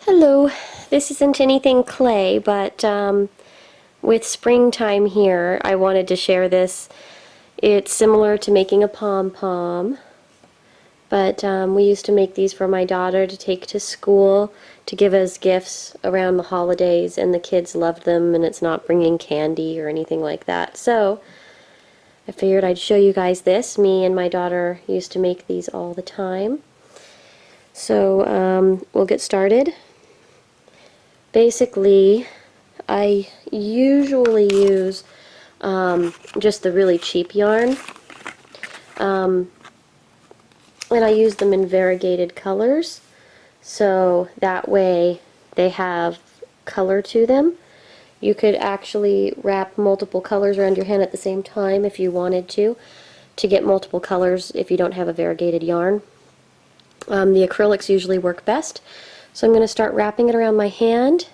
Hello, this isn't anything clay, but with springtime here, I wanted to share this. It's similar to making a pom-pom, but we used to make these for my daughter to take to school to give as gifts around the holidays, and the kids loved them, and it's not bringing candy or anything like that. So I figured I'd show you guys this. Me and my daughter used to make these all the time. So we'll get started. Basically, I usually use just the really cheap yarn, and I use them in variegated colors, so that way they have color to them. You could actually wrap multiple colors around your hand at the same time if you wanted to get multiple colors if you don't have a variegated yarn. The acrylics usually work best. So I'm going to start wrapping it around my hand,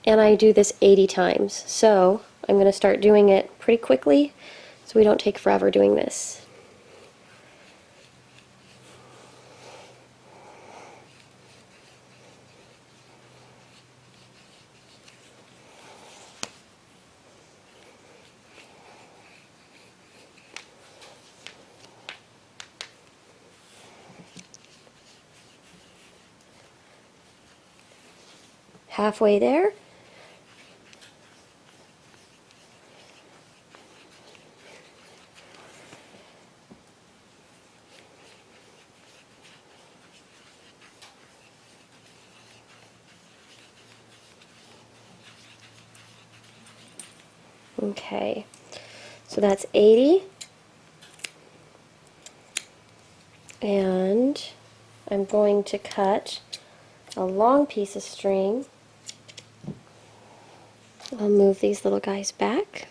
and I do this 80 times. So I'm going to start doing it pretty quickly so we don't take forever doing this. Halfway there. Okay, so that's 80, and I'm going to cut a long piece of string. I'll move these little guys back,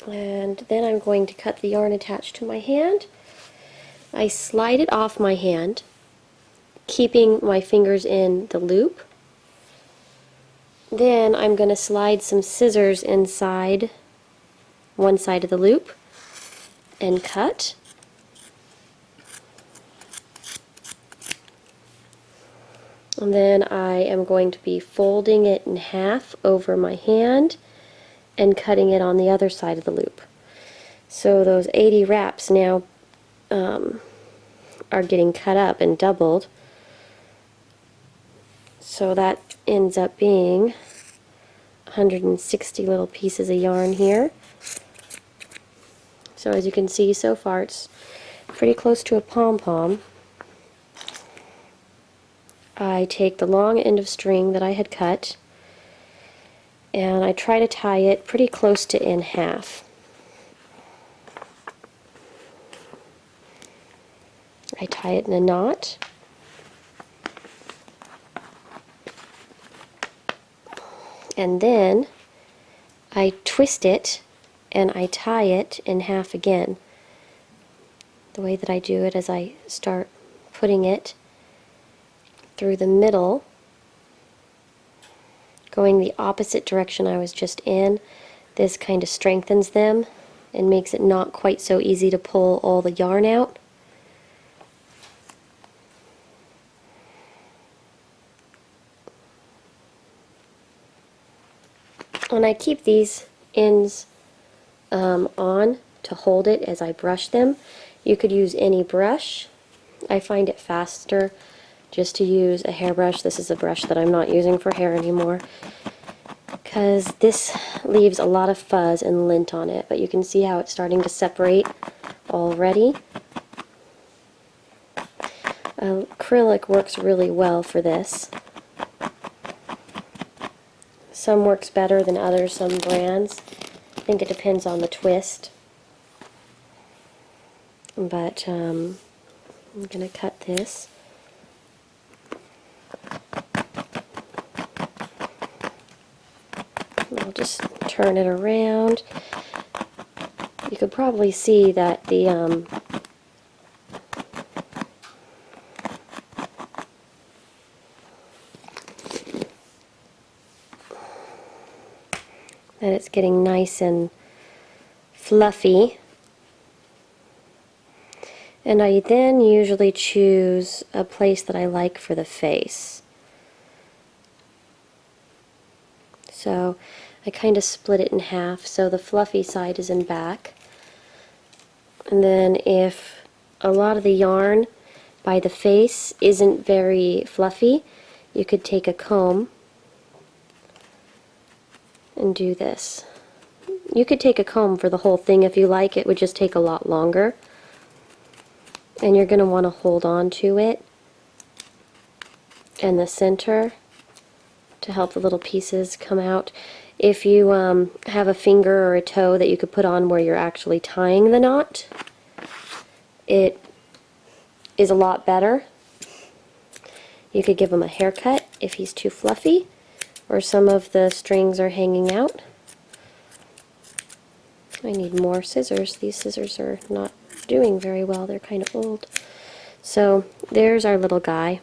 and then I'm going to cut the yarn attached to my hand. I slide it off my hand, keeping my fingers in the loop. Then I'm going to slide some scissors inside one side of the loop and cut. And then I am going to be folding it in half over my hand and cutting it on the other side of the loop. So those 80 wraps now are getting cut up and doubled. So that ends up being 160 little pieces of yarn here. So as you can see, so far it's pretty close to a pom-pom. I take the long end of string that I had cut, and I try to tie it pretty close to in half. I tie it in a knot. And then I twist it and I tie it in half again. The way that I do it is I start putting it through the middle, going the opposite direction I was just in. This kind of strengthens them and makes it not quite so easy to pull all the yarn out. And I keep these ends on to hold it as I brush them. You could use any brush. I find it faster just to use a hairbrush. This is a brush that I'm not using for hair anymore, because this leaves a lot of fuzz and lint on it, but you can see how it's starting to separate already. Acrylic works really well for this. Some works better than others, some brands. I think it depends on the twist. But I'm going to cut this. I'll just turn it around. You could probably see that the that it's getting nice and fluffy. And I then usually choose a place that I like for the face. So I kind of split it in half, so the fluffy side is in back. And then if a lot of the yarn by the face isn't very fluffy, you could take a comb and do this. You could take a comb for the whole thing if you like. It would just take a lot longer. And you're going to want to hold on to it in the center to help the little pieces come out. If you have a finger or a toe that you could put on where you're actually tying the knot, it is a lot better. You could give him a haircut if he's too fluffy or some of the strings are hanging out. I need more scissors. These scissors are not doing very well. They're kind of old. So there's our little guy.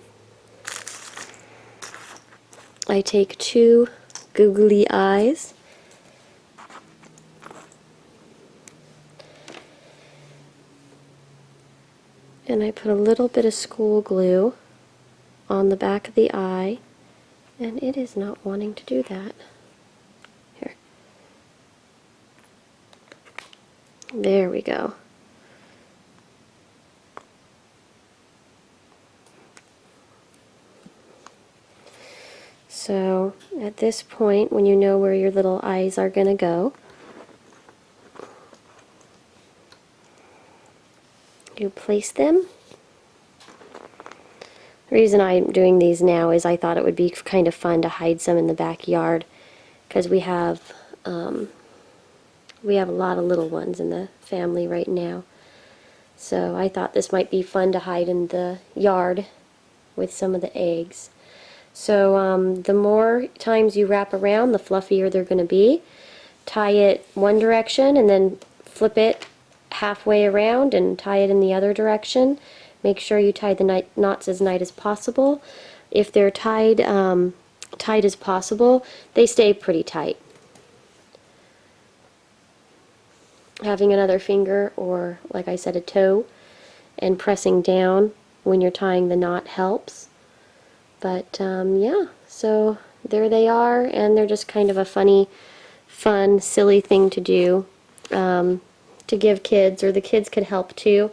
I take 2 googly eyes and I put a little bit of school glue on the back of the eye, and it is not wanting to do that. Here. There we go. So at this point, when you know where your little eyes are going to go, you place them. The reason I'm doing these now is I thought it would be kind of fun to hide some in the backyard, because we have a lot of little ones in the family right now. So I thought this might be fun to hide in the yard with some of the eggs. So the more times you wrap around, the fluffier they're going to be. Tie it one direction and then flip it halfway around and tie it in the other direction. Make sure you tie the knots as tight as possible. If they're tied tight as possible, they stay pretty tight. Having another finger, or like I said, a toe, and pressing down when you're tying the knot helps. But yeah, so there they are, and they're just kind of a funny, fun, silly thing to do to give kids, or the kids could help too.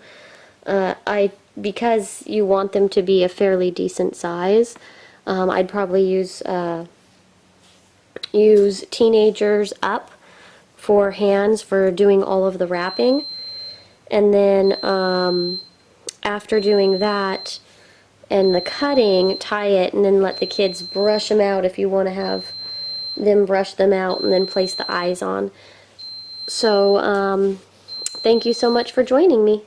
Because you want them to be a fairly decent size, I'd probably use teenagers up for hands for doing all of the wrapping, and then after doing that and the cutting, tie it and then let the kids brush them out if you want to have them brush them out and then place the eyes on. So thank you so much for joining me.